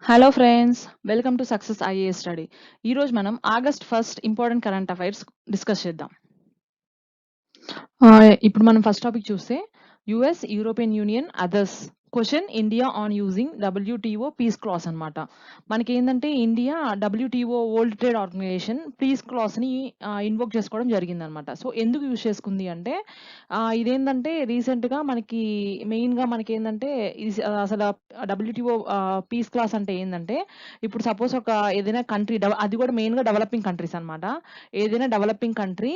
Hello friends, welcome to success IAS study. ఈరోజు మనం August 1 important current affairs discuss చేద్దాం. ఇప్పుడు మనం ఫస్ట్ టాపిక్ చూస్తే US, European Union, others question India on using WTO peace clause అనమాట. మనకి ఏంటంటే India WTO world trade organization peace క్లాస్ని ఇన్వోక్ చేసుకోవడం జరిగిందనమాట. సో ఎందుకు యూజ్ చేసుకుంది అంటే ఇదేంటంటే రీసెంట్గా మనకి మెయిన్గా మనకి ఏంటంటే అసలు డబ్ల్యూటీఓ పీస్ క్లాస్ అంటే ఏంటంటే ఇప్పుడు సపోజ్ ఒక ఏదైనా కంట్రీ అది కూడా మెయిన్గా డెవలపింగ్ కంట్రీస్ అనమాట. ఏదైనా డెవలపింగ్ కంట్రీ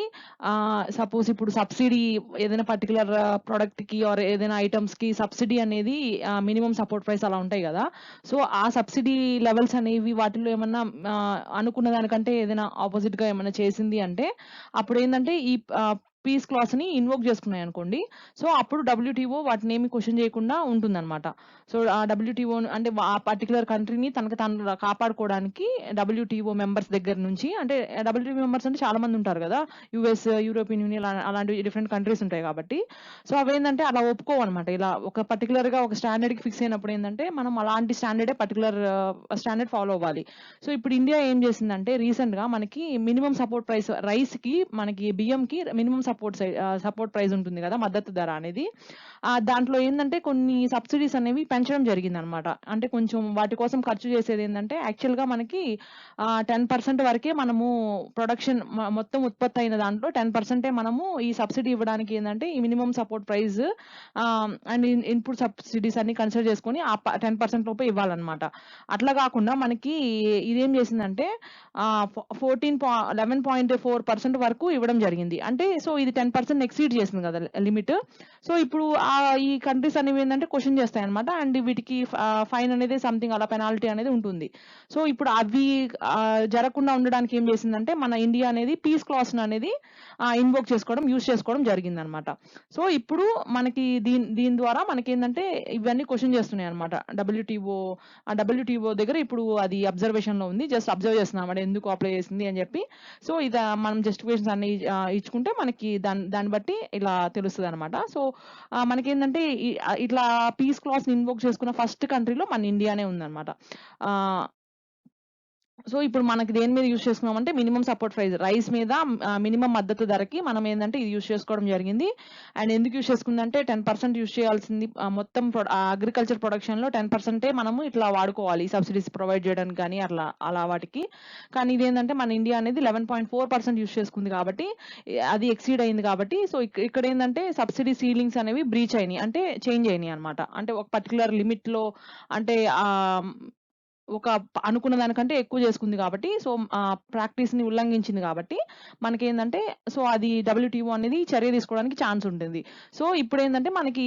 సపోజ్ ఇప్పుడు సబ్సిడీ ఏదైనా పర్టికులర్ ప్రోడక్ట్‌కి ఆర్ ఏదైనా ఐటెమ్స్‌కి సబ్సిడీ అనేది మినిమమ్ సపోర్ట్ ప్రైస్ అలా ఉంటాయి గదా! సో, ఆ సబ్సిడీ లెవెల్స్ అనేవి వాటిల్లో ఏమన్నా అనుకున్న దానికంటే ఏదైనా అపోజిట్‌గా ఏమన్నా చేసింది అంటే అప్పుడేందంటే ఈ పీస్ క్లాస్‌ని ఇన్వోక్ చేసుకున్నాయనుకోండి. సో, అప్పుడు డబ్ల్యూటీఓ వాటినేమి క్వెషన్ చేయకుండా ఉంటుందనమాట. సో, ఆ డబ్ల్యూటీఓ అంటే ఆ పర్టిక్యులర్ కంట్రీని తనకు తాను కాపాడుకోవడానికి డబ్ల్యూటీఓ మెంబర్స్ దగ్గర నుంచి అంటే డబ్ల్యూటీఓ మెంబర్స్ అంటే చాలా మంది ఉంటారు గదా! యూఎస్, యూరోపియన్ యూనియన్ అలాంటి డిఫరెంట్ కంట్రీస్ ఉంటాయి కాబట్టి సో అవేంటంటే అలా ఒప్పుకోవన్నమాట. ఇలా ఒక పర్టిక్యులర్‌గా ఒక స్టాండర్డ్‌కి ఫిక్స్ అయినప్పుడు ఏందంటే మనం అలాంటి స్టాండర్డే పర్టిక్యులర్ స్టాండర్డ్ ఫాలో అవ్వాలి. సో ఇప్పుడు ఇండియా ఏం చేసిందంటే రీసెంట్‌గా మనకి మినిమమ్ సపోర్ట్ ప్రైస్ రైస్‌కి మనకి బియ్యంకి మినిమమ్ సపోర్ట్ ప్రైస్ ఉంటుంది కదా! మద్దతు ధర అనేది. దాంట్లో ఏందంటే కొన్ని సబ్సిడీస్ అనేవి పెంచడం జరిగిందనమాట. అంటే కొంచెం వాటి కోసం ఖర్చు చేసేదేందంటే యాక్చువల్‌గా మనకి 10% వరకే మనము ప్రొడక్షన్ మొత్తం ఉత్పత్తి అయిన దాంట్లో 10% మనము ఈ సబ్సిడీ ఇవ్వడానికి ఏందంటే ఈ minimum support price and input subsidies అన్ని కన్సిడర్ చేసుకొని 10% లోపే ఇవ్వాలన్నమాట. అట్లా కాకుండా మనకి ఇదేం చేసిందంటే 11.4% వరకు ఇవ్వడం జరిగింది. అంటే సో ఇది 10% ఎక్సీడ్ చేసింది కదా లిమిట్. సో ఇప్పుడు ఈ కంట్రీస్ అనేవి ఏందంటే క్వెషన్ చేస్తాయన్నమాట. అండ్ వీటికి ఫైన్ అనేది సంథింగ్ అలా పెనాల్టీ అనేది ఉంటుంది. సో ఇప్పుడు అవి జరగకుండా ఉండడానికి ఏం చేసిందంటే మన ఇండియా అనేది పీస్ క్లాస్ అనేది ఇన్వోక్ చేసుకోవడం యూజ్ చేసుకోవడం జరిగిందనమాట. సో ఇప్పుడు మనకి దీని ద్వారా మనకేందంటే ఇవన్నీ క్వెషన్ చేస్తున్నాయన్నమాట. డబ్ల్యూటీఓ దగ్గర ఇప్పుడు అది అబ్జర్వేషన్‌లో ఉంది. జస్ట్ అబ్జర్వ్ చేస్తున్నామన్నమాట. ఎందుకు అప్లై చేసింది అని చెప్పి. సో మనం జస్టిఫికేషన్స్ అన్ని ఇచ్చుకుంటే మనకి దాన్ని బట్టి ఇలా తెలుస్తదనమాట. సో మనకేందంటే ఇట్లా పీస్ క్లాస్‌ని ఇన్వోక్ చేసుకున్న ఫస్ట్ కంట్రీలో మన ఇండియానే ఉందనమాట. ఆహ్ సో, ఇప్పుడు మనకి దేని మీద యూజ్ చేసుకున్నామంటే మినిమమ్ సపోర్ట్ ప్రైస్ రైస్ మీద మినిమమ్ మద్దతు ధరకి మనం ఏందంటే ఇది యూజ్ చేసుకోవడం జరిగింది. అండ్ ఎందుకు యూజ్ చేసుకుందంటే 10% యూజ్ చేయాల్సింది మొత్తం అగ్రికల్చర్ ప్రొడక్షన్‌లో 10% మనము ఇట్లా వాడుకోవాలి. సబ్సిడీస్ ప్రొవైడ్ చేయడానికి గాని అలా వాటికి. కానీ ఇదేందంటే మన ఇండియా అనేది 11.4% యూజ్ చేసుకుంది కాబట్టి అది ఎక్సీడ్ అయింది కాబట్టి సో, ఇక్కడేందంటే సబ్సిడీ సీలింగ్స్ అనేవి బ్రీచ్ అయినాయి. అంటే చేంజ్ అయినాయి అన్నమాట. అంటే ఒక పర్టిక్యులర్ లిమిట్‌లో అంటే అనుకున్న దానికంటే ఎక్కువ చేసుకుంది కాబట్టి సో, ప్రాక్టీస్‌ని ఉల్లంఘించింది కాబట్టి మనకేందంటే సో, అది డబ్ల్యూటీఓ అనేది చర్య తీసుకోవడానికి ఛాన్స్ ఉంటుంది. సో, ఇప్పుడేందంటే మనకి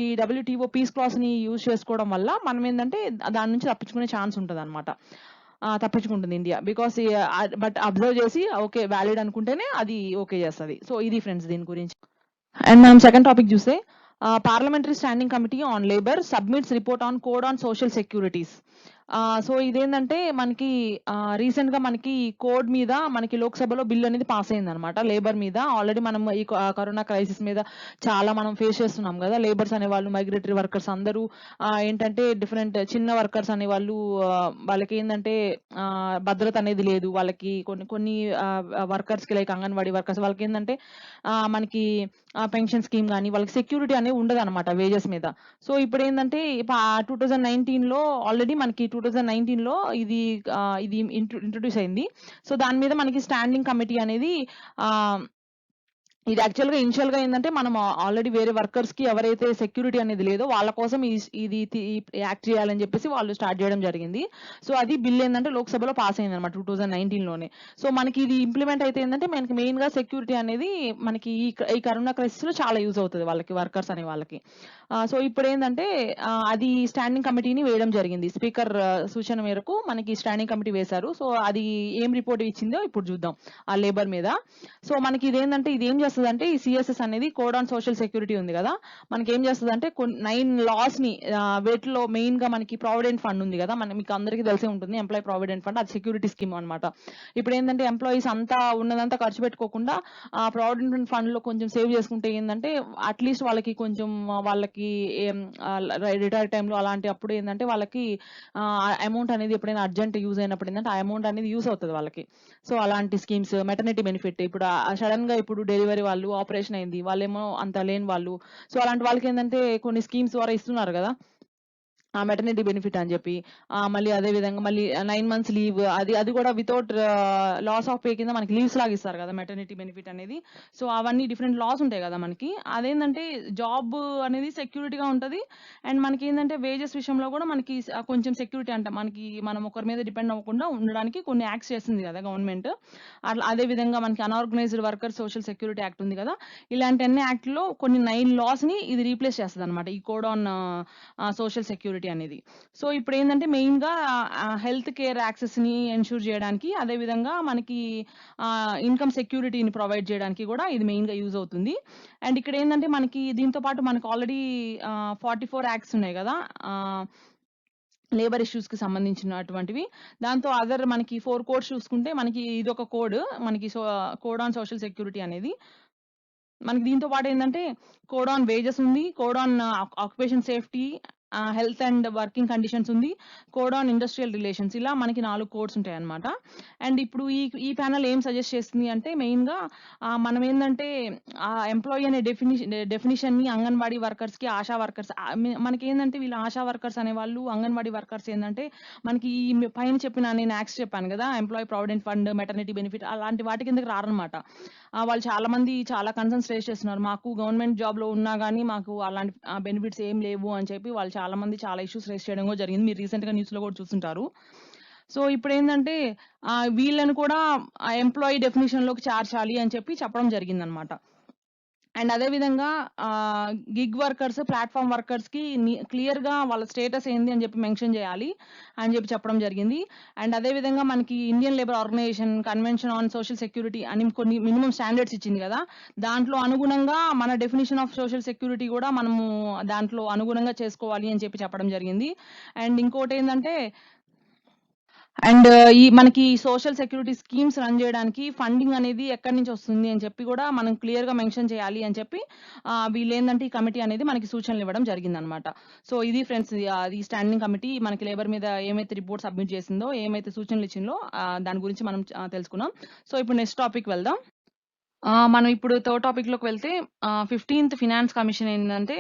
ఈ డబ్ల్యూటీఓ పీస్ క్లాస్‌ని యూజ్ చేసుకోవడం వల్ల మనమేందంటే దాని నుంచి తప్పించుకునే ఛాన్స్ ఉంటదనమాట. తప్పించుకుంటుంది ఇండియా. బికాజ్ బట్ అబ్జర్వ్ చేసి ఓకే. వాలిడ్ అనుకుంటేనే అది ఓకే చేస్తది. సో, ఇది ఫ్రెండ్స్ దీని గురించి. అండ్ మనం సెకండ్ టాపిక్ చూస్తే parliamentary standing committee on labour submits report on code on social securities. So ఇదేంటంటే మనకి రీసెంట్‌గా మనకి కోడ్ మీద మనకి లోక్‌సభలో బిల్ అనేది పాస్ అయిందనమాట. లేబర్ మీద ఆల్రెడీ మనం ఈ కరోనా క్రైసిస్ మీద చాలా మనం ఫేస్ చేస్తున్నాం గదా! లేబర్స్ అనేవాళ్ళు మైగ్రేటరీ వర్కర్స్ అందరూ ఏంటంటే డిఫరెంట్ చిన్న వర్కర్స్ అనేవాళ్ళు వాళ్ళకేందంటే భద్రత అనేది లేదు. వాళ్ళకి కొన్ని వర్కర్స్‌కి లైక్ అంగన్వాడీ వర్కర్స్ వాళ్ళకేందంటే మనకి పెన్షన్ స్కీమ్ గాని, వాళ్ళకి సెక్యూరిటీ అనేది ఉండదనమాట వేజెస్ మీద. సో, ఇప్పుడేందంటే 2019లో ఆల్రెడీ మనకి 2019లో ఇది ఇంట్రొడ్యూస్ అయింది. సో, దాని మీద మనకి స్టాండింగ్ కమిటీ అనేది ఆహ్ ఇది యాక్చువల్‌గా ఇనిషియల్‌గా ఏందంటే మనం ఆల్రెడీ వేరే వర్కర్స్‌కి ఎవరైతే సెక్యూరిటీ అనేది లేదో వాళ్ళ కోసం ఇది యాక్ట్ చేయాలని చెప్పేసి వాళ్ళు స్టార్ట్ చేయడం జరిగింది. సో, అది బిల్ ఏందంటే లోక్‌సభలో పాస్ అయిందన్నమాట 2019లోనే. సో, మనకి ఇది ఇంప్లిమెంట్ అయితే ఏందంటే మనకి మెయిన్‌గా సెక్యూరిటీ అనేది మనకి ఈ కరోనా క్రైసిస్‌లో చాలా యూజ్ అవుతది వాళ్ళకి వర్కర్స్ అనే వాళ్ళకి. సో, ఇప్పుడేందంటే అది స్టాండింగ్ కమిటీని వేయడం జరిగింది. స్పీకర్ సూచన మేరకు మనకి స్టాండింగ్ కమిటీ వేశారు. సో, అది ఏం రిపోర్ట్ ఇచ్చిందో ఇప్పుడు చూద్దాం. ఆ లేబర్ మీద. సో, మనకి ఇదేందంటే ఇదేం చేస్తదంటే చేస్తదంటే ఈ సిఎస్ఎస్ అనేది కోడ్ ఆన్ సోషల్ సెక్యూరిటీ ఉంది కదా, మనకి ఏం చేస్తదంటే 9 లాస్ ని వీటిలో మెయిన్ గా మనకి ప్రావిడెంట్ ఫండ్ ఉంది కదా, మీకు అందరికీ తెలిసే ఉంటుంది ఎంప్లాయీ ప్రావిడెంట్ ఫండ్, అది సెక్యూరిటీ స్కీమ్ అన్నమాట. ఇప్పుడు ఏంటంటే ఎంప్లాయీస్ అంతా ఉన్నదంతా ఖర్చు పెట్టుకోకుండా ఆ ప్రావిడెంట్ ఫండ్ లో కొంచెం సేవ్ చేసుకుంటే ఏంటంటే అట్లీస్ట్ వాళ్ళకి కొంచెం వాళ్ళకి రిటైర్ టైంలో అలాంటి అప్పుడు ఏంటంటే వాళ్ళకి అమౌంట్ అనేది ఎప్పుడైనా అర్జెంట్ యూజ్ అయినప్పుడు ఏంటంటే ఆ అమౌంట్ అనేది యూజ్ అవుతుంది వాళ్ళకి. సో అలాంటి స్కీమ్స్, మెటర్నిటీ బెనిఫిట్, ఇప్పుడు సడన్ గా ఇప్పుడు డెలివరీ వాళ్ళు ఆపరేషన్ అయింది, వాళ్ళేమో అంత లేని వాళ్ళు, సో అలాంటి వాళ్ళకి ఏంటంటే కొన్ని స్కీమ్స్ ద్వారా ఇస్తున్నారు కదా ఆ మెటర్నిటీ బెనిఫిట్ అని చెప్పి. మళ్ళీ అదే విధంగా మళ్ళీ 9 మంత్స్ లీవ్, అది కూడా వితౌట్ లాస్ ఆఫ్ పే కింద మనకి లీవ్స్ లాగా ఇస్తారు కదా మెటర్నిటీ బెనిఫిట్ అనేది. సో అవన్నీ డిఫరెంట్ లాస్ ఉంటాయి కదా మనకి. అదేంటంటే జాబ్ అనేది సెక్యూరిటీగా ఉంటది. అండ్ మనకి ఏంటంటే వేజెస్ విషయంలో కూడా మనకి కొంచెం సెక్యూరిటీ అంట, మనకి మనం ఒకరి మీద డిపెండ్ అవ్వకుండా ఉండడానికి కొన్ని యాక్ట్స్ చేస్తుంది కదా గవర్నమెంట్. అట్లా అదే విధంగా మనకి unorganised worker social security act ఉంది కదా, ఇలాంటి అన్ని యాక్ట్ లో కొన్ని 9 లాస్ ని ఇది రీప్లేస్ చేస్తుంది అనమాట, ఈ కోడ్ ఆన్ సోషల్ సెక్యూరిటీ అనేది. సో ఇప్పుడు ఏంటంటే మెయిన్ గా హెల్త్ కేర్ యాక్సెస్ ని ఎన్షూర్ చేయడానికి, అదే విధంగా మనకి ఇన్కమ్ సెక్యూరిటీని ప్రొవైడ్ చేయడానికి కూడా ఇది మెయిన్ గా యూజ్ అవుతుంది. అండ్ ఇక్కడ ఏంటంటే మనకి దీంతో పాటు మనకు ఆల్రెడీ 44 యాక్ట్స్ ఉన్నాయి కదా లేబర్ ఇష్యూస్ కి సంబంధించినటువంటివి. దాంతో అదర్ మనకి 4 కోడ్స్ చూసుకుంటే మనకి ఇది ఒక కోడ్, మనకి కోడ్ ఆన్ సోషల్ సెక్యూరిటీ అనేది. మనకి దీంతో పాటు ఏంటంటే కోడ్ ఆన్ వేజెస్ ఉంది, code on occupation safety, health and working conditions ఉంది, కోడ్ ఆన్ ఇండస్ట్రియల్ రిలేషన్స్, ఇలా మనకి 4 కోడ్స్ ఉంటాయి అనమాట. అండ్ ఇప్పుడు ఈ ప్యానల్ ఏం సజెస్ట్ చేస్తుంది అంటే మెయిన్ గా మనం ఏంటంటే ఆ ఎంప్లాయీ అనే డెఫినిషన్ ని అంగన్వాడీ వర్కర్స్ కి, ఆశా వర్కర్స్, మనకి ఏంటంటే వీళ్ళు ఆశా వర్కర్స్ అనే వాళ్ళు, అంగన్వాడీ వర్కర్స్ ఏంటంటే మనకి ఈ పైన చెప్పిన నేను యాక్ట్స్ చెప్పాను కదా, employee provident fund, maternity benefit, అలాంటి వాటి కిందకి రారనమాట. వాళ్ళు చాలా మంది చాలా కన్సర్న్స్ రేస్ చేస్తున్నారు, మాకు గవర్నమెంట్ జాబ్ లో ఉన్నా కానీ మాకు అలాంటి బెనిఫిట్స్ ఏం లేవు అని చెప్పి వాళ్ళు చాలా మంది చాలా ఇష్యూస్ రేస్ చేయడం కూడా జరిగింది, మీరు రీసెంట్ గా న్యూస్ లో కూడా చూస్తుంటారు. సో ఇప్పుడు ఏంటంటే వీళ్ళని కూడా ఎంప్లాయీ డెఫినేషన్ లోకి చేర్చాలి అని చెప్పి చెప్పడం జరిగింది అనమాట. అండ్ అదే విధంగా గిగ్ వర్కర్స్, ప్లాట్ఫామ్ వర్కర్స్ కి క్లియర్ గా వాళ్ళ స్టేటస్ ఏంది అని చెప్పి మెన్షన్ చేయాలి అని చెప్పి చెప్పడం జరిగింది. అండ్ అదే విధంగా మనకి Indian labour organisation convention on social security అని కొన్ని మినిమం స్టాండర్డ్స్ ఇచ్చింది కదా, దాంట్లో అనుగుణంగా మన డెఫినేషన్ ఆఫ్ సోషల్ సెక్యూరిటీ కూడా మనము దాంట్లో అనుగుణంగా చేసుకోవాలి అని చెప్పి చెప్పడం జరిగింది. అండ్ ఇంకోటి ఏంటంటే అండ్ ఈ మనకి సోషల్ సెక్యూరిటీ స్కీమ్స్ రన్ చేయడానికి ఫండింగ్ అనేది ఎక్కడి నుంచి వస్తుంది అని చెప్పి కూడా మనం క్లియర్ గా మెన్షన్ చేయాలి అని చెప్పి వీళ్ళు ఏంటంటే ఈ కమిటీ అనేది మనకి సూచనలు ఇవ్వడం జరిగింది అనమాట. సో ఇది ఫ్రెండ్స్, ఈ స్టాండింగ్ కమిటీ మనకి లేబర్ మీద ఏమైతే రిపోర్ట్ సబ్మిట్ చేసిందో, ఏమైతే సూచనలు ఇచ్చిందో దాని గురించి మనం తెలుసుకున్నాం. సో ఇప్పుడు నెక్స్ట్ టాపిక్ వెళ్దాం. మనం ఇప్పుడు థర్డ్ టాపిక్ లోకి వెళ్తే 15th ఫినాన్స్ కమిషన్ ఏంటంటే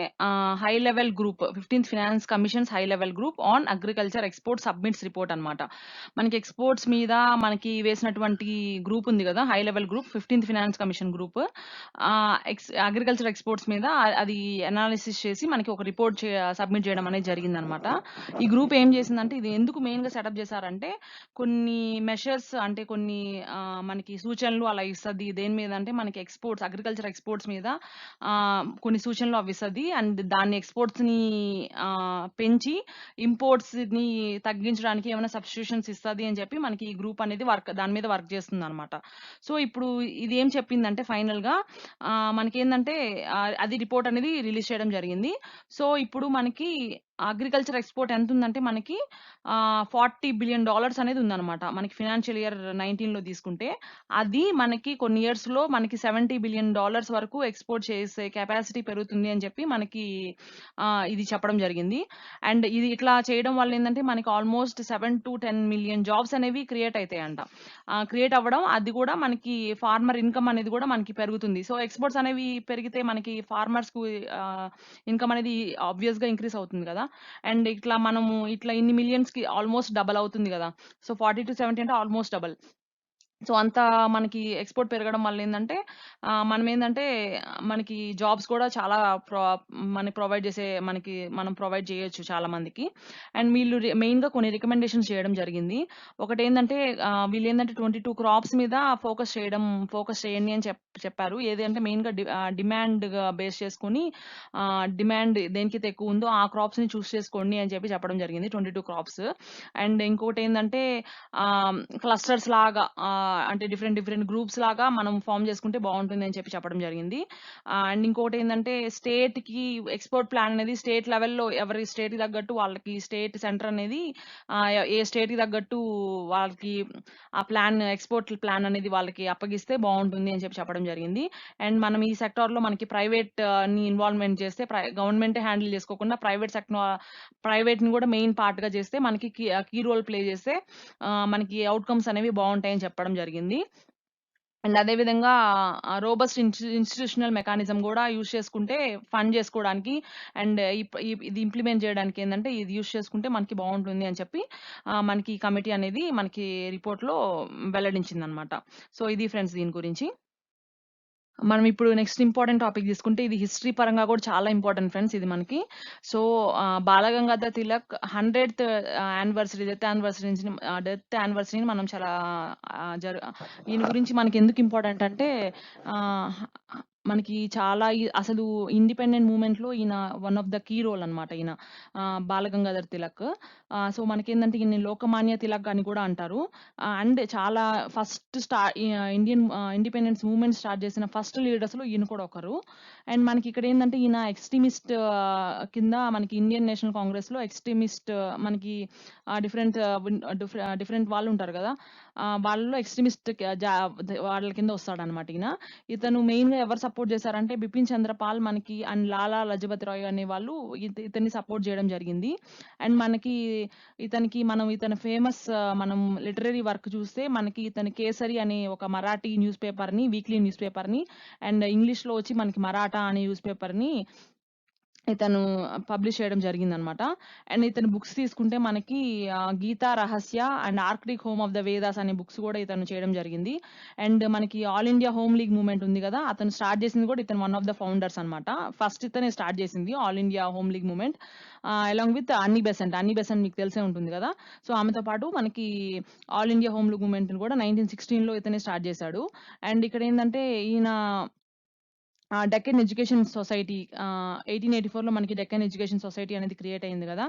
high level group, 15th finance commissions high level group on agriculture export submits report అనమాట. మనకి ఎక్స్పోర్ట్స్ మీద మనకి వేసినటువంటి గ్రూప్ ఉంది కదా, high level group 15th finance commission group, agriculture exports మీద అది అనాలిసిస్ చేసి మనకి ఒక రిపోర్ట్ సబ్మిట్ చేయడం అనేది జరిగింది అనమాట. ఈ గ్రూప్ ఏం చేసిందంటే, ఇది ఎందుకు మెయిన్ గా సెటప్ చేశారంటే కొన్ని మెషర్స్ అంటే కొన్ని మనకి సూచనలు అలా ఇస్తుంది, దేని మీద అంటే మనకి ఎక్స్పోర్ట్స్, అగ్రికల్చర్ ఎక్స్పోర్ట్స్ మీద కొన్ని సూచనలు అవి ఇస్తుంది. అండ్ దాన్ని ఎక్స్పోర్ట్స్ ని పెంచి ఇంపోర్ట్స్ ని తగ్గించడానికి ఏమైనా సబ్స్టిట్యూషన్స్ ఇస్తుంది అని చెప్పి మనకి ఈ గ్రూప్ అనేది దాని మీద వర్క్ చేస్తుంది అనమాట. సో ఇప్పుడు ఇది ఏం చెప్పిందంటే ఫైనల్ గా మనకి ఏంటంటే అది రిపోర్ట్ అనేది రిలీజ్ చేయడం జరిగింది. సో ఇప్పుడు మనకి అగ్రికల్చర్ ఎక్స్పోర్ట్ ఎంత ఉందంటే మనకి $40 బిలియన్ అనేది ఉందన్నమాట మనకి ఫినాన్షియల్ ఇయర్ 19 లో తీసుకుంటే. అది మనకి కొన్ని ఇయర్స్ లో మనకి $70 బిలియన్ వరకు ఎక్స్పోర్ట్ చేసే కెపాసిటీ పెరుగుతుంది అని చెప్పి మనకి ఇది చెప్పడం జరిగింది. అండ్ ఇది ఇట్లా చేయడం వల్ల ఏంటంటే మనకి ఆల్మోస్ట్ 7 to 10 మిలియన్ జాబ్స్ అనేవి క్రియేట్ అవుతాయంట. క్రియేట్ అవ్వడం, అది కూడా మనకి ఫార్మర్ ఇన్కమ్ అనేది కూడా మనకి పెరుగుతుంది. సో ఎక్స్పోర్ట్స్ అనేవి పెరిగితే మనకి ఫార్మర్స్ కు ఇన్కమ్ అనేది ఆబ్వియస్ గా ఇంక్రీస్ అవుతుంది కదా. అండ్ ఇట్లా మనము ఇట్లా ఇన్ని మిలియన్స్ కి ఆల్మోస్ట్ డబల్ అవుతుంది కదా. సో 40 to 70 అంటే ఆల్మోస్ట్ డబల్. సో అంత మనకి ఎక్స్పోర్ట్ పెరగడం వల్ల ఏంటంటే మనం ఏంటంటే మనకి జాబ్స్ కూడా చాలా మనకి ప్రొవైడ్ చేసే మనం ప్రొవైడ్ చేయొచ్చు చాలా మందికి. అండ్ వీళ్ళు మెయిన్ గా కొన్ని రికమెండేషన్స్ చేయడం జరిగింది. ఒకటి ఏంటంటే వీళ్ళు ఏంటంటే 22 క్రాప్స్ మీద ఫోకస్ చేయండి అని చెప్పారు. ఏది అంటే మెయిన్ గా డిమాండ్ బేస్ చేసుకుని డిమాండ్ దేనికైతే ఎక్కువ ఉందో ఆ క్రాప్స్ ని చూస్ చేసుకోండి అని చెప్పి చెప్పడం జరిగింది, 22 క్రాప్స్. అండ్ ఇంకోటి ఏంటంటే క్లస్టర్స్ లాగా అంటే డిఫరెంట్ గ్రూప్స్ లాగా మనం ఫార్మ్ చేసుకుంటే బాగుంటుంది అని చెప్పడం జరిగింది. అండ్ ఇంకోటి ఏంటంటే స్టేట్కి ఎక్స్పోర్ట్ ప్లాన్ అనేది స్టేట్ లెవెల్లో ఎవరి స్టేట్కి తగ్గట్టు వాళ్ళకి స్టేట్ సెంటర్ అనేది ఏ స్టేట్కి తగ్గట్టు వాళ్ళకి ఆ ప్లాన్ ఎక్స్పోర్ట్ ప్లాన్ అనేది వాళ్ళకి అప్పగిస్తే బాగుంటుంది అని చెప్పడం జరిగింది. అండ్ మనం ఈ సెక్టార్లో మనకి ని ఇన్వాల్వ్మెంట్ చేస్తే గవర్నమెంటే హ్యాండిల్ చేసుకోకుండా ప్రైవేట్ని కూడా మెయిన్ పార్ట్గా చేస్తే మనకి కీ రోల్ ప్లే చేస్తే మనకి అవుట్కమ్స్ అనేవి బాగుంటాయని చెప్పడం జరిగింది. అండ్ అదే విధంగా రోబస్ట్ ఇన్స్టిట్యూషనల్ మెకానిజం కూడా యూజ్ చేసుకుంటే ఫండ్ చేసుకోవడానికి అండ్ ఇది ఇంప్లిమెంట్ చేయడానికి ఏంటంటే ఇది యూజ్ చేసుకుంటే మనకి బాగుంటుంది అని చెప్పి మనకి ఈ కమిటీ అనేది మనకి రిపోర్ట్లో వెల్లడించింది అనమాట. సో ఇది ఫ్రెండ్స్ దీని గురించి. మనం ఇప్పుడు నెక్స్ట్ ఇంపార్టెంట్ టాపిక్ తీసుకుంటే ఇది హిస్టరీ పరంగా కూడా చాలా ఇంపార్టెంట్ ఫ్రెండ్స్ ఇది మనకి. So Balagangadhar Tilak 100th death యానివర్సరీని మనం చాలా ఈయన గురించి మనకి ఎందుకు ఇంపార్టెంట్ అంటే మనకి చాలా అసలు ఇండిపెండెంట్ మూమెంట్లో ఈయన one of the key role అనమాట ఈయన బాలగంగాధర్ తిలక్. సో మనకేందంటే ఈయన లోకమాన్య తిలక్ అని కూడా అంటారు. అండ్ చాలా first Indian independence movement start చేసిన ఫస్ట్ లీడర్స్లో ఈయన కూడా ఒకరు. అండ్ మనకి ఇక్కడ ఏంటంటే ఈయన ఎక్స్ట్రీమిస్ట్ కింద మనకి ఇండియన్ నేషనల్ కాంగ్రెస్లో ఎక్స్ట్రీమిస్ట్ మనకి డిఫరెంట్ వాళ్ళు ఉంటారు కదా, వాళ్ళలో ఎక్స్ట్రీమిస్ట్ వాళ్ళ కింద వస్తాడనమాట ఈయన. ఇతను మెయిన్గా ఎవరు సపోర్ట్ చేశారంటే బిపిన్ చంద్రపాల్ మనకి అండ్ లాలా లజపతి రాయ్ అనే వాళ్ళు ఇతన్ని సపోర్ట్ చేయడం జరిగింది. అండ్ మనకి ఇతని ఫేమస్ మనం లిటరరీ వర్క్ చూస్తే మనకి ఇతని కేసరి అనే ఒక మరాఠీ న్యూస్ పేపర్ని, వీక్లీ న్యూస్ పేపర్ని, అండ్ ఇంగ్లీష్లో వచ్చి మనకి మరాఠా అనే న్యూస్ పేపర్ని ఇతను పబ్లిష్ చేయడం జరిగిందనమాట. అండ్ ఇతని బుక్స్ తీసుకుంటే మనకి గీతా రహస్య and Arctic home of the Vedas అనే బుక్స్ కూడా ఇతను చేయడం జరిగింది. అండ్ మనకి all India home league movement ఉంది కదా, అతను స్టార్ట్ చేసింది కూడా ఇతను వన్ ఆఫ్ ద ఫౌండర్స్ అనమాట. ఫస్ట్ ఇతనే స్టార్ట్ చేసింది all India home league movement along with అన్నీ బెసెంట్ మీకు తెలిసే ఉంటుంది కదా. సో ఆమెతో పాటు మనకి all India home league movement కూడా 1916లో ఇతనే స్టార్ట్ చేశాడు. అండ్ ఇక్కడ ఏంటంటే ఈయన డెక్కన్ ఎడ్యుకేషన్ సొసైటీ 1884లో మనకి డెక్కన్ ఎడ్యుకేషన్ సొసైటీ అనేది క్రియేట్ అయింది కదా,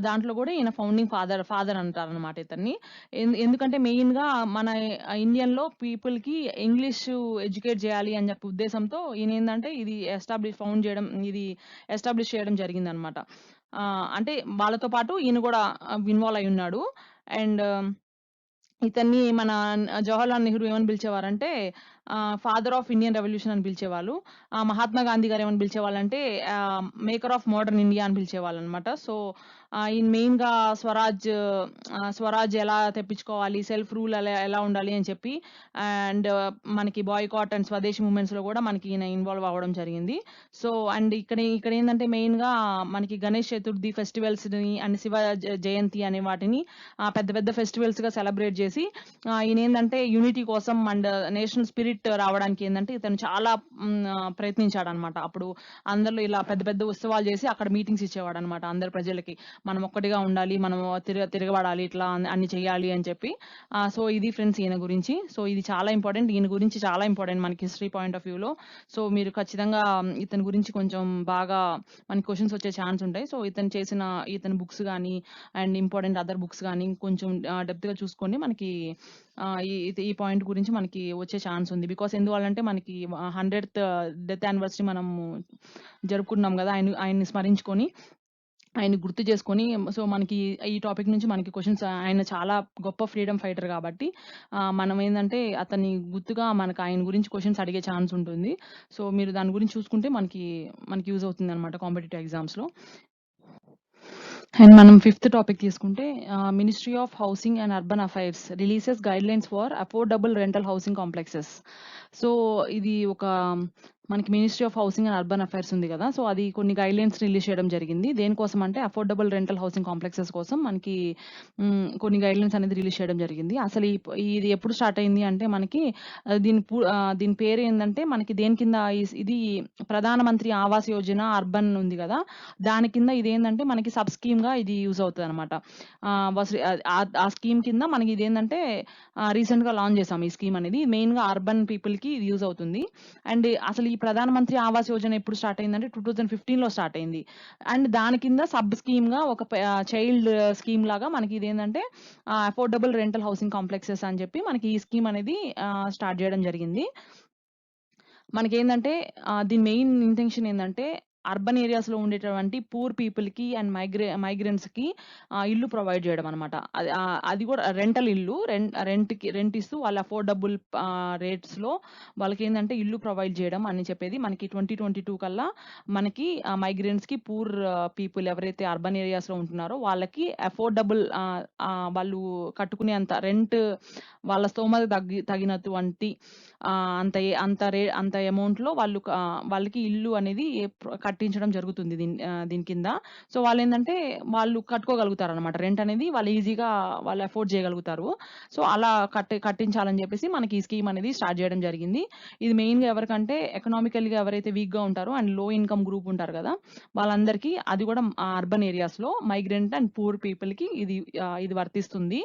దాంట్లో కూడా ఈయన ఫౌండింగ్ ఫాదర్ అంటారనమాట ఇతన్ని. ఎందుకంటే మెయిన్గా మన ఇండియన్లో పీపుల్కి ఇంగ్లీష్ ఎడ్యుకేట్ చేయాలి అని చెప్పి ఉద్దేశంతో ఈయన ఏంటంటే ఇది ఎస్టాబ్లిష్ చేయడం జరిగిందనమాట. అంటే వాళ్ళతో పాటు ఈయన కూడా ఇన్వాల్వ్ అయి ఉన్నాడు. అండ్ ఇతన్ని మన జవహర్లాల్ నెహ్రూ ఏమని పిలిచేవారంటే ఫాదర్ ఆఫ్ ఇండియన్ రెవల్యూషన్ అని పిలిచేవాళ్ళు. మహాత్మా గాంధీ గారు ఏమని పిలిచేవాళ్ళంటే మేకర్ ఆఫ్ మోడర్న్ ఇండియా అని పిలిచేవాళ్ళు అనమాట. సో ఈయన మెయిన్గా స్వరాజ్ ఎలా తెప్పించుకోవాలి, సెల్ఫ్ రూల్ ఎలా ఉండాలి అని చెప్పి, అండ్ మనకి బాయ్కాట్ అండ్ స్వదేశీ మూమెంట్స్లో కూడా మనకి ఈయన ఇన్వాల్వ్ అవ్వడం జరిగింది. సో అండ్ ఇక్కడ ఏంటంటే మెయిన్గా మనకి గణేష్ చతుర్థి ఫెస్టివల్స్ని అండ్ శివ జయంతి అనే వాటిని పెద్ద పెద్ద ఫెస్టివల్స్గా సెలబ్రేట్ చేసి ఈయన ఏంటంటే యూనిటీ కోసం అండ్ నేషనల్ స్పిరిట్ రావడానికి ఏంటంటే ఇతను చాలా ప్రయత్నించాడు అనమాట. అప్పుడు అందరిలో ఇలా పెద్ద పెద్ద ఉత్సవాలు చేసి అక్కడ మీటింగ్స్ ఇచ్చేవాడు అనమాట అందరి ప్రజలకి. మనం ఒక్కటిగా ఉండాలి, మనం తిరగబడాలి, ఇట్లా అన్ని చేయాలి అని చెప్పి. సో ఇది ఫ్రెండ్స్ ఈయన గురించి. సో ఇది చాలా ఇంపార్టెంట్, ఈయన గురించి చాలా ఇంపార్టెంట్ మనకి హిస్టరీ పాయింట్ ఆఫ్ వ్యూలో. సో మీరు ఖచ్చితంగా ఇతని గురించి కొంచెం బాగా మనకి క్వశ్చన్స్ వచ్చే ఛాన్స్ ఉంటాయి. సో ఇతని బుక్స్ కానీ అండ్ ఇంపార్టెంట్ అదర్ బుక్స్ కానీ కొంచెం డెప్త్గా చూసుకొని మనకి ఈ పాయింట్ గురించి మనకి వచ్చే ఛాన్స్ ఉంది. బికాస్ ఎందువల్లంటే మనకి 100th డెత్ యానివర్సరీ మనం జరుపుకుంటున్నాం కదా, ఆయన్ని స్మరించుకొని ఆయన్ని గుర్తు చేసుకొని. సో మనకి ఈ టాపిక్ నుంచి మనకి క్వశ్చన్స్, ఆయన చాలా గొప్ప ఫ్రీడమ్ ఫైటర్ కాబట్టి మనం ఏంటంటే అతన్ని గుర్తుగా మనకు ఆయన గురించి క్వశ్చన్స్ అడిగే ఛాన్స్ ఉంటుంది. సో మీరు దాని గురించి చూసుకుంటే మనకి యూజ్ అవుతుంది అనమాట కాంపిటేటివ్ ఎగ్జామ్స్లో. అండ్ మనం 5th టాపిక్ తీసుకుంటే ministry of housing and urban affairs releases guidelines for affordable rental housing complexes. So ఇది ఒక మనకి ministry of housing and urban affairs ఉంది కదా, సో అది కొన్ని గైడ్లైన్స్ రిలీజ్ చేయడం జరిగింది. దేనికోసం అంటే అఫోర్డబుల్ రెంటల్ హౌసింగ్ కాంప్లెక్సెస్ కోసం మనకి కొన్ని గైడ్లైన్స్ అనేది రిలీజ్ చేయడం జరిగింది. అసలు ఇది ఎప్పుడు స్టార్ట్ అయింది అంటే మనకి దీని పేరు ఏంటంటే మనకి దేని కింద ఇది ప్రధానమంత్రి ఆవాస్ యోజన అర్బన్ ఉంది కదా, దాని కింద ఇదేంటంటే మనకి సబ్ స్కీమ్గా ఇది యూజ్ అవుతుంది అనమాట. ఆ స్కీమ్ కింద మనకి ఇదేంటంటే రీసెంట్గా లాంచ్ చేసాం ఈ స్కీమ్ అనేది. మెయిన్గా అర్బన్ పీపుల్కి ఇది యూజ్ అవుతుంది. అండ్ అసలు ఈ ప్రధాన మంత్రి ఆవాస్ యోజన ఎప్పుడు స్టార్ట్ అయిందంటే 2015లో స్టార్ట్ అయింది. అండ్ దాని కింద సబ్ స్కీమ్‌గా ఒక చైల్డ్ స్కీమ్ లాగా మనకి ఇదేంటంటే అఫోర్డబుల్ రెంటల్ హౌసింగ్ కాంప్లెక్సెస్ అని చెప్పి మనకి ఈ స్కీమ్ అనేది స్టార్ట్ చేయడం జరిగింది. మనకేందంటే దీని మెయిన్ ఇంటెన్షన్ ఏందంటే అర్బన్ ఏరియాస్‌లో ఉండేటువంటి పూర్ పీపుల్‌కి అండ్ మైగ్రెంట్స్‌కి ఇల్లు ప్రొవైడ్ చేయడం అనమాట. అది కూడా రెంటల్ ఇల్లు. రెంట్ ఇస్తూ వాళ్ళ అఫోర్డబుల్ రేట్స్‌లో వాళ్ళకేందంటే ఇల్లు ప్రొవైడ్ చేయడం అని చెప్పేది మనకి 2022 కల్లా మనకి మైగ్రెంట్స్‌కి పూర్ పీపుల్ ఎవరైతే అర్బన్ ఏరియాస్‌లో ఉంటున్నారో వాళ్ళకి అఫోర్డబుల్ వాళ్ళు కట్టుకునేంత రెంట్ వాళ్ళ స్తోమత తగినటువంటి అంత అమౌంట్‌లో వాళ్ళకి ఇల్లు అనేది కట్టించడం జరుగుతుంది దీని కింద. సో, వాళ్ళేందంటే వాళ్ళు కట్టుకోగలుగుతారనమాట. రెంట్ అనేది వాళ్ళు ఈజీగా వాళ్ళు అఫోర్డ్ చేయగలుగుతారు. సో, అలా కట్టించాలని చెప్పేసి మనకి ఈ స్కీమ్ అనేది స్టార్ట్ చేయడం జరిగింది. ఇది మెయిన్‌గా ఎవరికంటే ఎకనామికల్‌గా ఎవరైతే వీక్‌గా ఉంటారో అండ్ లో ఇన్‌కమ్ గ్రూప్ ఉంటారు కదా! వాళ్ళందరికీ అది కూడా అర్బన్ ఏరియాస్‌లో మైగ్రెంట్ అండ్ పూర్ పీపుల్‌కి ఇది వర్తిస్తుంది.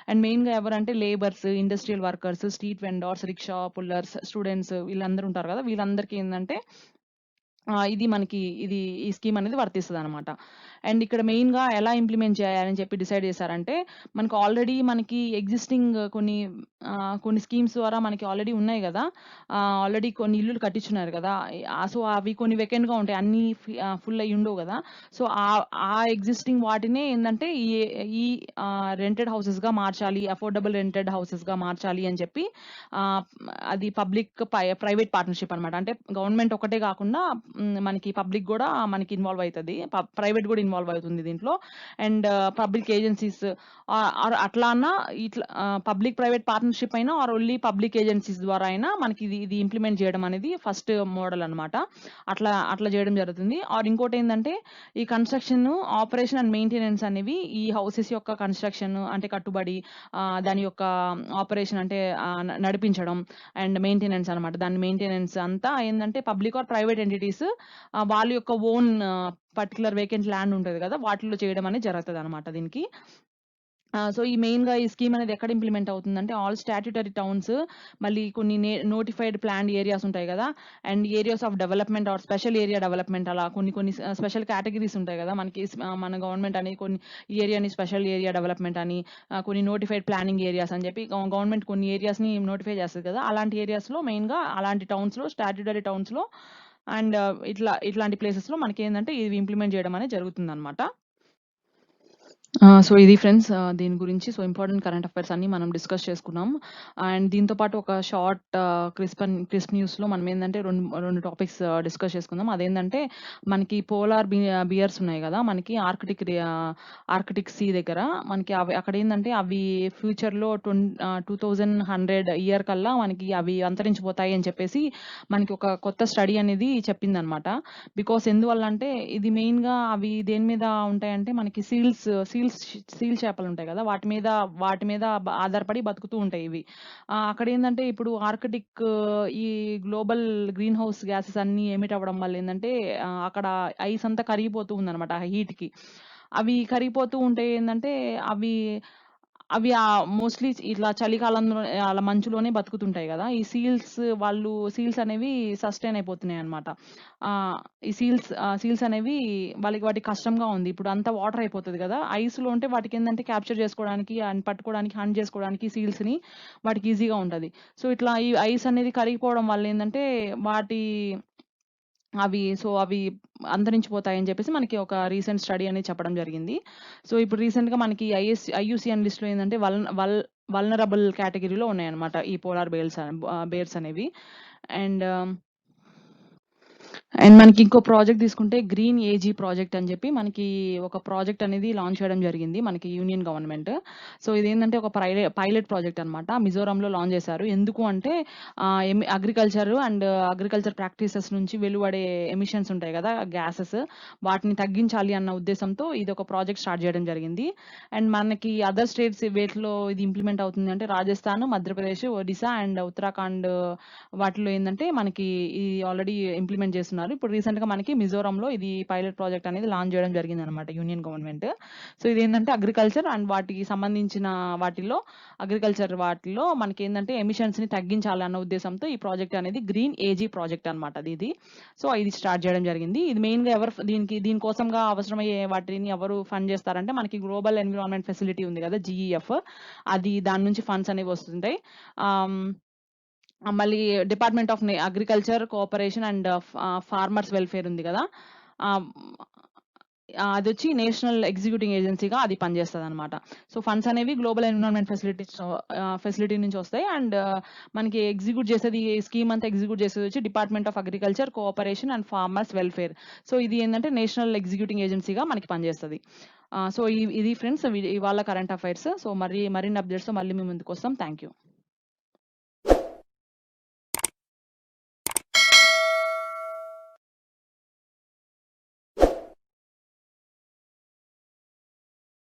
అండ్ మెయిన్‌గా ఎవరంటే labours, industrial workers, street vendors, rickshaw pullers, students వీళ్ళందరూ ఉంటారు కదా! వీళ్ళందరికీ ఏందంటే ఈ స్కీమ్ అనేది వర్తిస్తదనమాట. అండ్ ఇక్కడ మెయిన్‌గా ఎలా ఇంప్లిమెంట్ చేయాలని చెప్పి డిసైడ్ చేశారంటే, మనకి ఎగ్జిస్టింగ్ కొన్ని స్కీమ్స్ ద్వారా మనకి ఆల్రెడీ ఉన్నాయి గదా! ఆల్రెడీ కొన్ని ఇల్లులు కట్టించున్నారు గదా! సో, అవి కొన్ని వేకెంట్‌గా ఉంటాయి. అన్నీ ఫుల్ అయ్యి ఉండవు గదా! సో, ఆ ఎగ్జిస్టింగ్ వాటినే ఏందంటే ఈ రెంటెడ్ హౌసెస్‌గా మార్చాలి. అఫోర్డబుల్ రెంటెడ్ హౌసెస్‌గా మార్చాలి అని చెప్పి ఆహ్, అది ప్రైవేట్ పార్ట్నర్‌షిప్ అనమాట. అంటే గవర్నమెంట్ ఒకటే గాకుండా మనకి పబ్లిక్ గూడా మనకి ఇన్వాల్వ్ అయితది. ప్రైవేట్ గూడా ఇన్వాల్వ్ అవుతుంది దీంట్లో. అండ్ పబ్లిక్ ఏజెన్సీస్ ఆర్ అట్లా అన్నా ఇట్లా పబ్లిక్ ప్రైవేట్ పార్ట్నర్‌షిప్ అయినా ఆర్ ఓన్లీ పబ్లిక్ ఏజెన్సీస్ ద్వారా అయినా మనకి ఇది ఇంప్లిమెంట్ చేయడం అనేది ఫస్ట్ మోడల్ అనమాట. అట్లా చేయడం జరుగుతుంది. ఆర్ ఇంకోటేందంటే ఈ కన్‌స్ట్రక్షన్, ఆపరేషన్ అండ్ మెయింటెనెన్స్ అనేవి ఈ హౌసెస్ యొక్క కన్‌స్ట్రక్షన్ అంటే కట్టుబడి దాని యొక్క ఆపరేషన్ అంటే నడిపించడం అండ్ మెయింటెనెన్స్ అనమాట. దాని మెయింటెనెన్స్ అంతా ఏందంటే పబ్లిక్ ఆర్ ప్రైవేట్ ఎంటిటీస్ వాళ్ళ యొక్క ఓన్ పర్టిక్యులర్ వేకెంట్ ల్యాండ్ ఉంటది గదా! వాటిల్లో చేయడం అనేది జరుగుతదనమాట దీనికి. సో, ఈ స్కీమ్ అనేది ఎక్కడ ఇంప్లిమెంట్ అవుతుందంటే ఆల్ స్టాట్యుటరీ టౌన్స్ మళ్ళీ కొన్ని నోటిఫైడ్ ప్లాన్డ్ ఏరియాస్ ఉంటాయి గదా! And areas of development or special area development అలా కొన్ని స్పెషల్ కేటగరీస్ ఉంటాయి గదా! మన గవర్నమెంట్ అనేది కొన్ని ఈ ఏరియాని స్పెషల్ ఏరియా డెవలప్‌మెంట్ అని కొన్ని నోటిఫైడ్ ప్లానింగ్ ఏరియాస్ అని చెప్పి గవర్నమెంట్ కొన్ని ఏరియాస్‌ని నోటిఫై చేస్తది కదా! అలాంటి ఏరియాస్‌లో మెయిన్‌గా అలాంటి టౌన్స్‌లో స్టాట్యుటరీ టౌన్స్‌లో అండ్ ఇట్లాంటి ప్లేసెస్‌లో మనకేందంటే ఇవి ఇంప్లిమెంట్ చేయడం అనేది జరుగుతుందనమాట. సో, ఇది ఫ్రెండ్స్ దీని గురించి ఇంపార్టెంట్ కరెంట్ అఫైర్స్ అన్నీ మనం డిస్కస్ చేసుకున్నాం. అండ్ దీంతో పాటు ఒక షార్ట్ క్రిస్ప్ న్యూస్‌లో మనం ఏందంటే 2 టాపిక్స్ డిస్కస్ చేసుకుందాం. అదేంటంటే మనకి పోలార్ బియర్స్ ఉన్నాయి గదా! మనకి ఆర్కిటిక్ సీ దగ్గర మనకి అక్కడేందంటే అవి ఫ్యూచర్‌లో 2100 ఇయర్ కల్లా మనకి అవి అంతరించిపోతాయి అని చెప్పేసి మనకి ఒక కొత్త స్టడీ అనేది చెప్పిందనమాట. బికాస్ ఎందువల్లంటే ఇది మెయిన్‌గా అవి దేని మీద ఉంటాయంటే మనకి సీల్ చేపలుంటాయి గదా! వాటి మీద ఆధారపడి బతుకుతూ ఉంటాయి ఇవి. అక్కడేందంటే ఇప్పుడు ఈ గ్లోబల్ గ్రీన్ హౌస్ గ్యాసెస్ అన్నీ ఎమిట్ అవ్వడం వల్ల ఏందంటే అక్కడ ఐస్ అంతా కరిగిపోతూ ఉందనమాట ఆ హీట్‌కి. అవి కరిగిపోతూ ఉంటే ఏందంటే అవి అవి మోస్ట్‌లీ ఇట్లా చలికాలంలో అలా మంచులోనే బతుకుతుంటాయి గదా! సీల్స్ అనేవి సస్టైన్ అయిపోతున్నాయన్నమాట. సీల్స్ అనేవి వాటికి కష్టంగా ఉంది. ఇప్పుడు అంతా వాటర్ అయిపోతది గదా! ఐస్‌లో ఉంటే వాటికేందంటే క్యాప్చర్ చేసుకోవడానికి అండ్ పట్టుకోవడానికి, హంట్ చేసుకోవడానికి సీల్స్‌ని వాటికి ఈజీగా ఉంటది. సో, ఇట్లా ఈ ఐస్ అనేది కరిగిపోవడం వల్ల ఏందంటే వాటి అవి అంతరించిపోతాయని జెప్పేసి మనకి ఒక రీసెంట్ స్టడీ అనేది చెప్పడం జరిగింది. సో, ఇప్పుడు రీసెంట్‌గా మనకి ఐయూసీఎన్ లిస్ట్‌లో ఏందంటే వల్నరబుల్ కేటగరీలో ఉన్నాయన్నమాట. ఈ పోలార్ బేర్స్ అనేవి. అండ్ మనకి ఇంకో ప్రాజెక్ట్ తీసుకుంటే గ్రీన్ ఏజీ ప్రాజెక్ట్ అని చెప్పి మనకి ఒక ప్రాజెక్ట్ అనేది లాంచ్ చేయడం జరిగింది. మనకి యూనియన్ గవర్నమెంట్. సో, ఇదేంటంటే ఒక పైలట్ ప్రాజెక్ట్ అనమాట. మిజోరంలో లాంచ్ చేశారు. ఎందుకు అంటే అగ్రికల్చర్ ప్రాక్టీసెస్ నుంచి వెలువడే ఎమిషన్స్ ఉంటాయి కదా! గ్యాసెస్ వాటిని తగ్గించాలి అన్న ఉద్దేశంతో ఇదొక ప్రాజెక్ట్ స్టార్ట్ చేయడం జరిగింది. అండ్ మనకి అదర్ స్టేట్స్ వేటిలో ఇది ఇంప్లిమెంట్ అవుతుంది అంటే రాజస్థాన్, మధ్యప్రదేశ్, ఒడిశా అండ్ ఉత్తరాఖండ్ వాటిలో ఏందంటే మనకి ఇది ఆల్రెడీ ఇంప్లిమెంట్ చేస్తున్నారు. చేస్తున్నారు. ఇప్పుడు రీసెంట్‌గా మనకి మిజోరంలో ఇది పైలట్ ప్రాజెక్ట్ అనేది లాంచ్ చేయడం జరిగిందనమాట యూనియన్ గవర్నమెంట్. సో, ఇదేంటంటే అగ్రికల్చర్ అండ్ వాటికి సంబంధించిన వాటిల్లో మనకేందంటే ఎమిషన్స్‌ని తగ్గించాలన్న ఉద్దేశంతో ఈ ప్రాజెక్ట్ అనేది గ్రీన్ ఏజీ ప్రాజెక్ట్ అనమాట ఇది. సో, ఇది స్టార్ట్ చేయడం జరిగింది. ఇది మెయిన్‌గా దీనికోసంగా అవసరమయ్యే వాటిని ఎవరు ఫండ్ చేస్తారంటే మనకి గ్లోబల్ ఎన్విరాన్మెంట్ ఫెసిలిటీ ఉంది కదా! జీఈఎఫ్. దాని నుంచి ఫండ్స్ అనేవి వస్తుంటాయి. ఆహ్, మళ్ళీ department of agriculture, cooperation and farmers welfare ఉంది కదా! ఆహ్, అదొచ్చి నేషనల్ ఎగ్జిక్యూటింగ్ ఏజెన్సీగా అది పనిచేస్తదనమాట. సో, ఫండ్స్ అనేవి గ్లోబల్ ఎన్విరాన్మెంట్ ఫెసిలిటీ నుంచి వస్తాయి. అండ్ మనకి స్కీమ్ అంతా ఎగ్జిక్యూట్ చేసేదొచ్చి department of agriculture, cooperation and farmers welfare. So, ఇది ఏందంటే నేషనల్ ఎగ్జిక్యూటింగ్ ఏజెన్సీగా మనకి పనిచేస్తది. సో, ఇది ఫ్రెండ్స్ ఇవాళ కరెంట్ అఫైర్స్. సో, మరిన్ని అప్డేట్స్‌తో మళ్ళీ మీ ముందుకొస్తాం. Thank you.